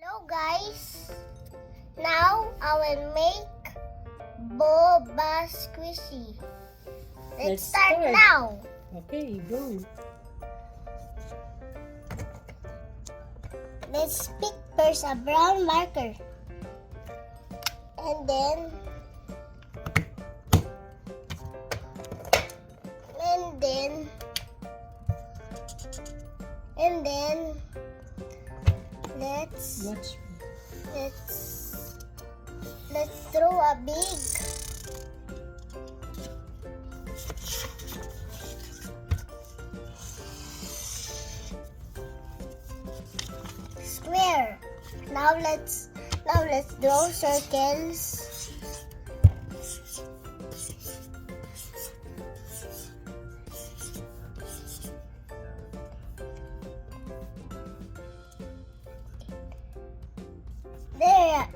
Hello guys, now I will make boba squishy. Let's start now. Okay, go. Let's pick first a brown marker and then Watch. let's throw a big square. Now let's draw circles.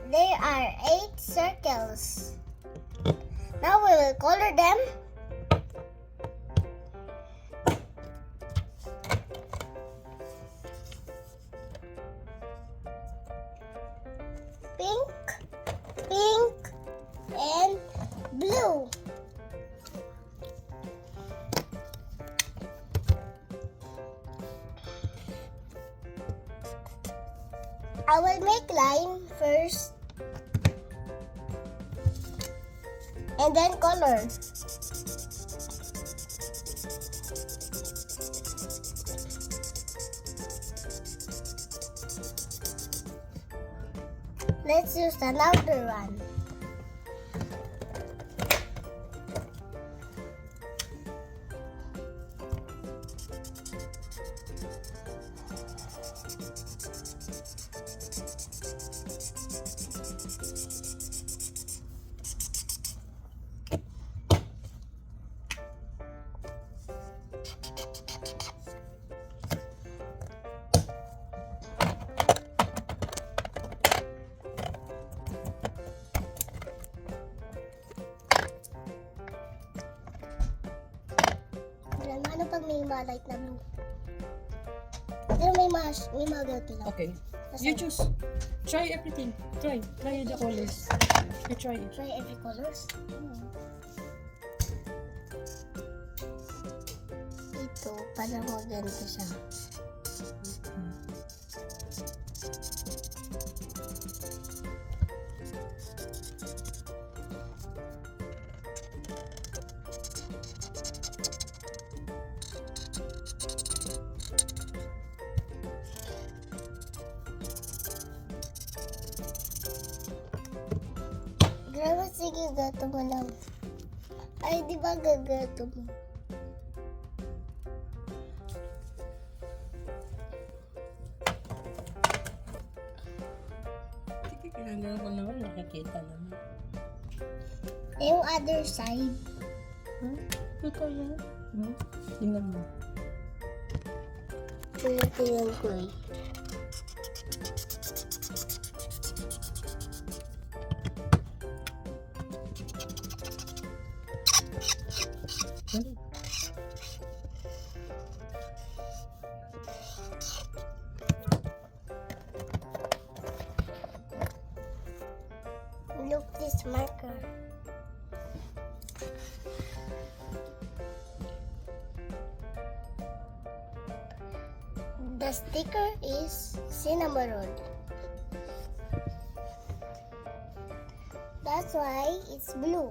There are 8 circles. Now we will color them. Pink, and blue. I will make line first and then color. Let's use another one. Ano pag may light na blue? Pero may mga ganito lang. Okay. You choose. Try everything. Try the colors. You try it. Try every colors. Ito, parang maganda siya. Grabe, sige, gato mo lang. Ay, di ba gagato mo? Sige, ginagawa ko naman. Nakikita naman. Yung other side. Ito yan. Tingnan mo. Tingnan ko eh. Look this marker. The sticker is cinnamon roll. That's why it's blue.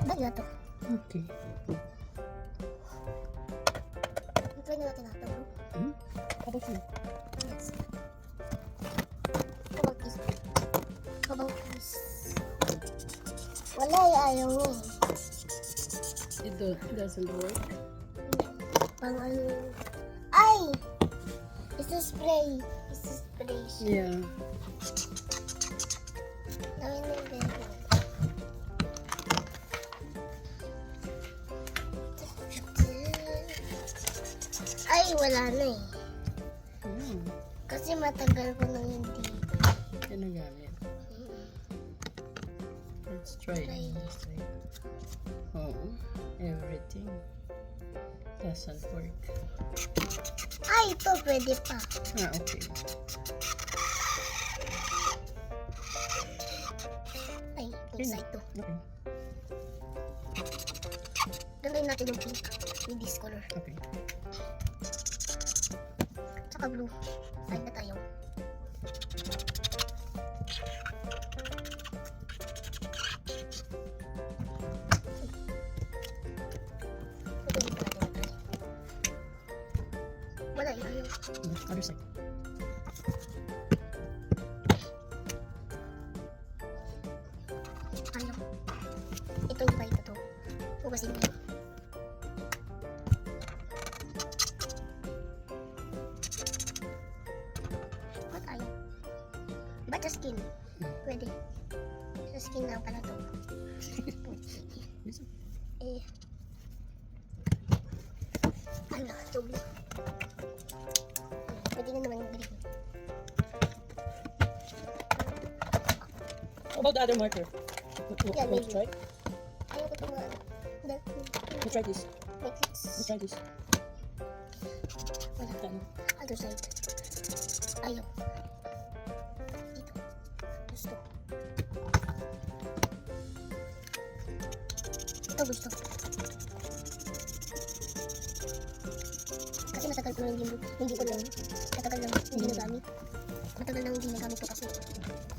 Baga to. Okay. Ito na natin ito, bro. Tapos na. Yes. Kabang kiss. Wala, ayaw mo. It doesn't work. Pang ano. Ay! It's a spray. Yeah. Gawin mo ganito. Ay, wala na eh. Kasi matagal ko nang hindi. Yan ang gamit. Let's try it. Try. Let's try it. Oh, everything. Doesn't work. Ay, ito pwede pa. Ah, okay. Ay, yung side to. Okay. Gawin natin yung pink. Yung this color. Okay. Tsaka blue. Side na tayo. Ito yung natin. Wala yun. Ayaw. Other side. Ayaw. Ito yung bite na to. Hugasin mo. Ba't ayaw? Ba't sa skin? Pwede. Sa skin lang pala to. Yes. Eh. Ano, tubo. Pwede na naman yung green. How about the other marker? Yeah, Let's maybe. try. Ayaw ko ito mga Let's try this. matrix. Let's try this. Wala. Ano? Other side. Ayaw. Dito. Gusto. Ito gusto. Kasi matagal ko na hindi ko lang. Matagal lang hindi nagamit. Matagal lang hindi nagamit ko kasi.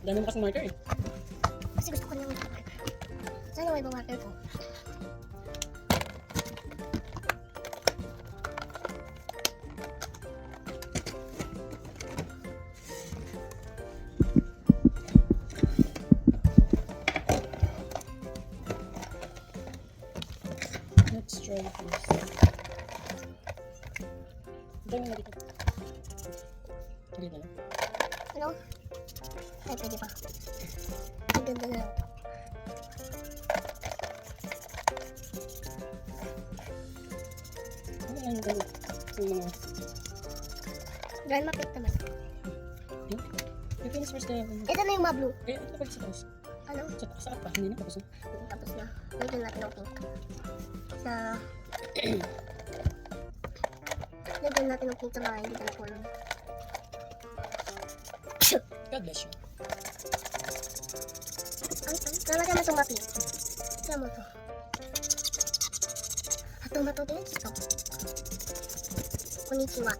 Dami mo kasing marker eh. Kasi gusto ko na yung marker. Sana may marker ko. Let's try this. Dami mo dito. Dito na. Ano? Ay, pwede pa. Ang ganda na lang. Ano lang gawin? Yung mga Grandma pink naman. pink. You finish first the... Ito na yung mga blue. Eh, ito pag sa taas. Ano? Sa pa. Hindi na tapos na. Tapos na. Lagyan natin ng pink. Sa... Lagyan natin ng pink sa mga hindi ka na-follow. God bless you. Tama naman itong mga pink. Tama mo to. At tomato din ito. Konnichiwa.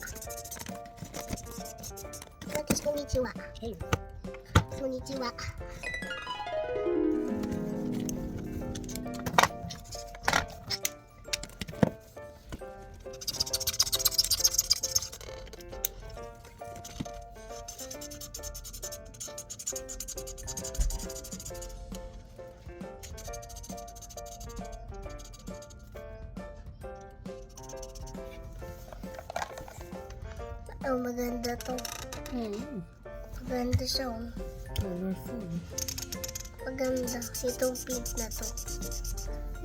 What is konnichiwa? Hello. Konnichiwa. Oh, maganda to. Maganda siya, oh. Colorful. Maganda. Itong pink na to.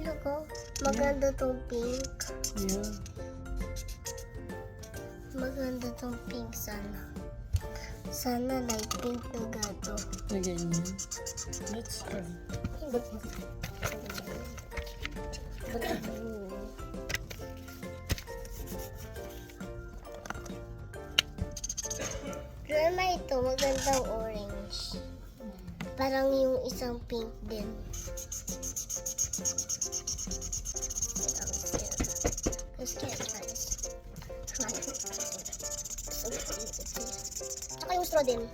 Look, oh. Maganda tong pink. Yeah. Maganda tong pink sana. Sana light pink na gato. Lagyan niyo. Let's try. Grandma, ito magandang orange. Parang yung isang pink din. Let's get this. Tsaka yung straw din.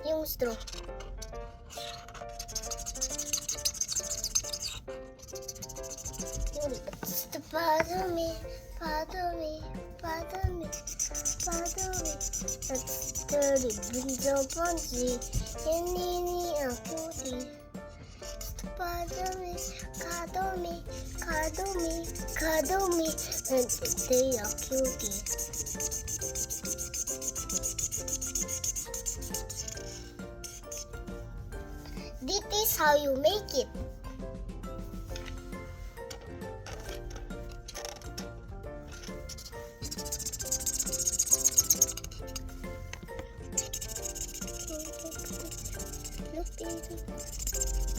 Yung straw. Follow me, follow me, follow me, follow me. That's dirty, binjo ponzi, yanini akuti. Follow me, cuddle me, cuddle me, cuddle me, and they are cutie. This is how you make it. Look, baby.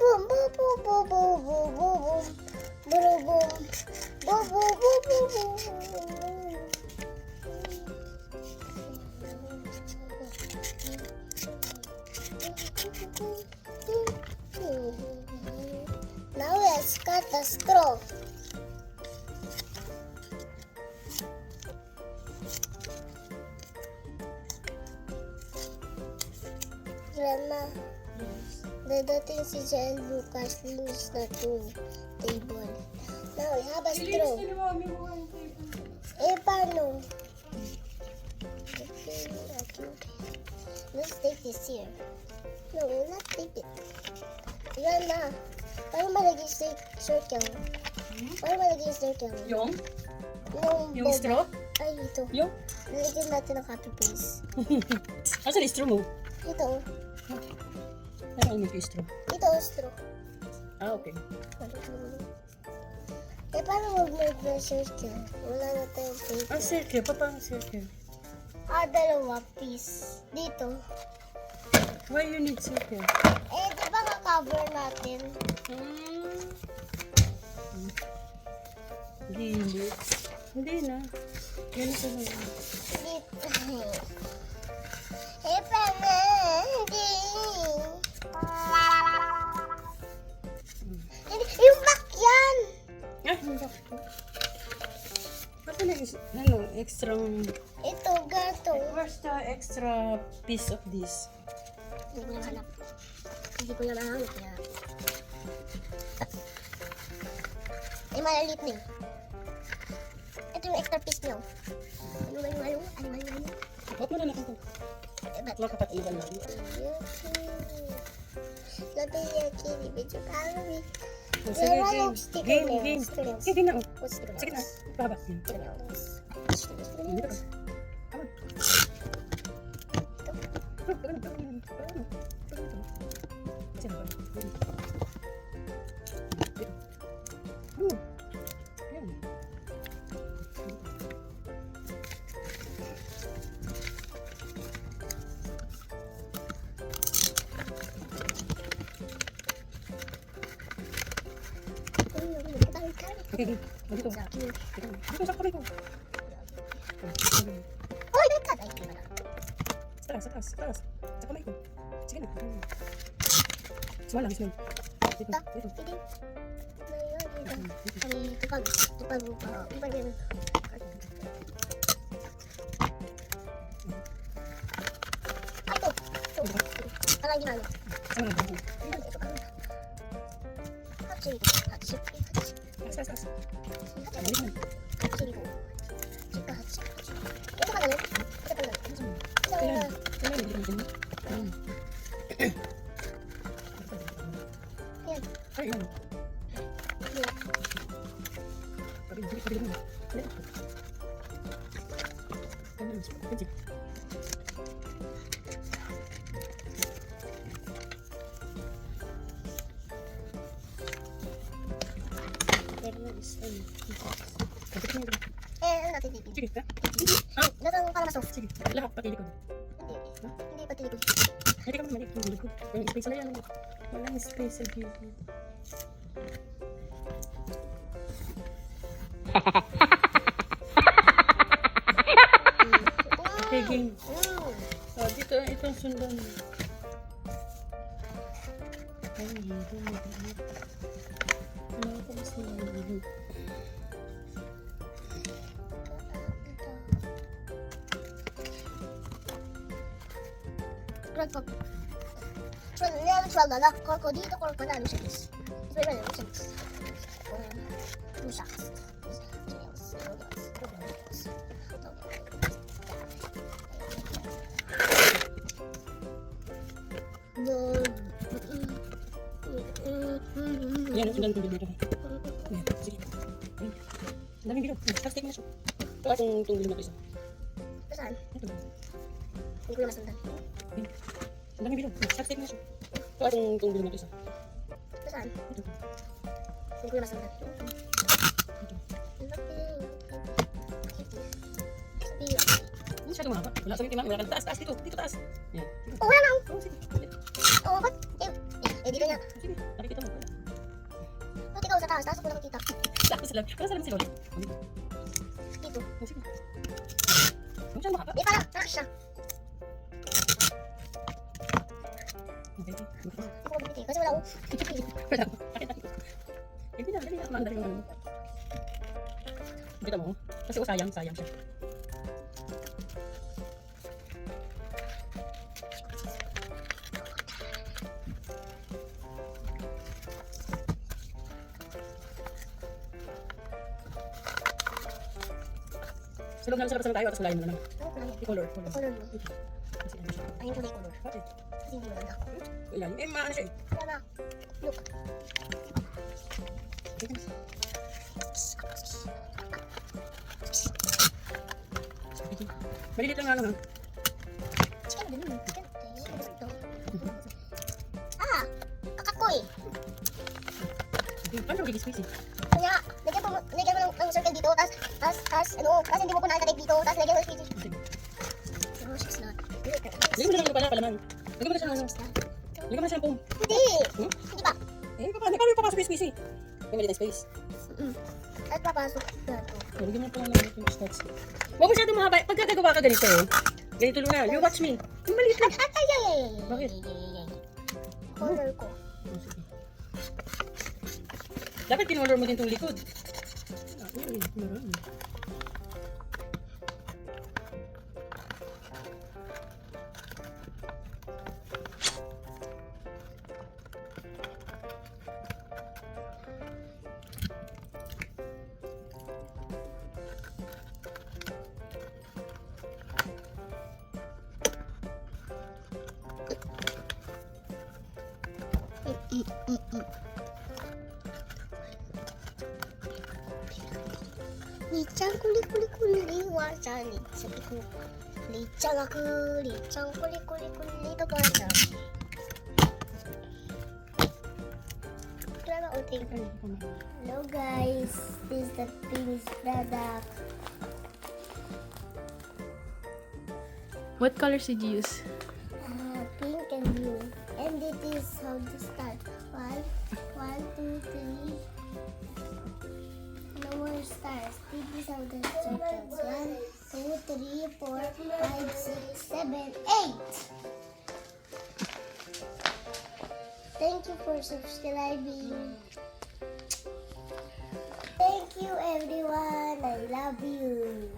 boom, boom, boom, boom, boom, boom, boom, boom. Boom, boom. Boom, boom, boom, boom, boom, boom. Now let's cut the straw. Grandma, dadating si Jen Lucas, linis na to table. Now we have a straw. Eh, paano? Okay. Let's take this here. No, we'll not take it. Grandma, paano malagay circle? Paano malagay circle? Yung Yung bob. straw? Ay, ito. Yung? Lalagyan natin ng copy paste. Asan yung straw mo? Ito. Ano mo yung straw? Ito, straw. Ah, okay. Eh, paano mag-make na circle? Wala na tayong paper. Ah, circle. Paano circle? Ah, dalawa, piece. Dito. Why you need circle? Eh, di ba ka-cover natin? Hindi. Hindi na. Ganito na lang. Dito. Eh, paano? Hindi. Yung back yan! Ah, hindi ba? Ba't na extra... Ito, gato. Where's the extra piece of this? Hindi ko na hanap. Hindi ko na nahanap niya. Eh, malalit na eh. Ito yung extra piece niyo. Ano ba yung malo? Ano ba yung malo? Ba't mo na nakita? Eh, ba't? Makapatilan lang. Labi niya, kini. Medyo kami. Sige, game. Game. Sige na. What's the Sige na. Baba. Hindi ka. Okay, dito. Dito sa kamay ko. Hoy, dekat. Ay, di ba na? Sa taas. Sa kamay ko. Sige na. Small lang, small. Dito. Hindi. Kami tupag yun. Ay, ito. Parang ginano. Hatching. Taas. Ito ka lang. Kailan? Yan. Ay, yan. Eh, ano natin dito? Sige, Natang para mas soft. sige. Lahat, pati likod. Hindi pati likod. Hindi ka mali, yung likod. Yung space na yan. Walang space sa gilid. Okay, game. Oh, dito, itong sundan mo. Ay, hindi. Ano ko mas nalilog? Grad po. So, natural na lang. Ko dito ko pa ano siya is. It's very well, siya. Two shots. No. Ayan, ang dami kong video dito. Ayan, sige. Ayan. Ang daming video. Start tape mo na siya. Ito itong video na ito isa. Saan? Ito. Hindi ko na masundan. Ayan. Ang daming video. Start tape mo na siya. Ito itong video na ito isa. Saan? Ito. Hindi ko na masundan. Ito. Hindi siya tumama. Wala sabi timang. Wala ka taas. Taas dito. Dito taas. Ayan. Oh, wala na. Oh, sige. Oh, ba't? Dito nga. Sige. Nakikita mo. Ba't ikaw sa taas? Taas ako nakikita. Sakto sa lab. Kaya sa lab si Loli. Dito. Oh, sige. Huwag siya makapa. Di pala. Taas siya. Okay. Hindi ko mabibiti. Kasi wala akong. Wala. Bakit natin? Hindi na. Dali na. Maandali yung ano. Kita mo. Kasi sayang siya. Sulog na tayo at sulayin mo na naman. Ano ko lang yan? I-color. Color mo. Kasi ano siya. Ayun ko na yung color. Bakit? Kasi hindi maganda. Ilalim. Eh, maano siya eh. Wala na. Look. Malilit lang ano ha. Chicken din yun. Chicken. Ito. Ah! Kakakoy! Paano magiging spicy? Kaya, lagyan mo ng circle dito, tas hindi mo po nakakatape dito, tas lagyan mo ng spicy. Oh, six na. Lagyan mo na lang pala palaman. Lagyan mo na siya ng ano. Lagyan mo na siya ng foam. Hindi! Hmm? Hindi ba? Eh, paano yung papasok yung spicy? Yung maliit na space. At papasok na ito. So, lagyan mo na pala ng yung starts. Huwag mo masyadong mahaba. Pag gagawa ka ganito, ganito lang na. You watch me. Yung maliit lang. Ay. Bakit? Color ko. Oh, sige. Dapat kinolor mo din itong likod. Ay, marami. 리짱 꿀리꿀리꿀리 와자 리짱아 그 리짱 꿀리꿀리꿀리도 와자 Hello guys, this is the finished product. What colors did you use? Pink and blue. And it is how to start. 1, 2, 3. No more stars. This is how the circles. 1, 2, 3, 4, 5, 6, 7, 8. Thank you for subscribing. Thank you everyone. I love you.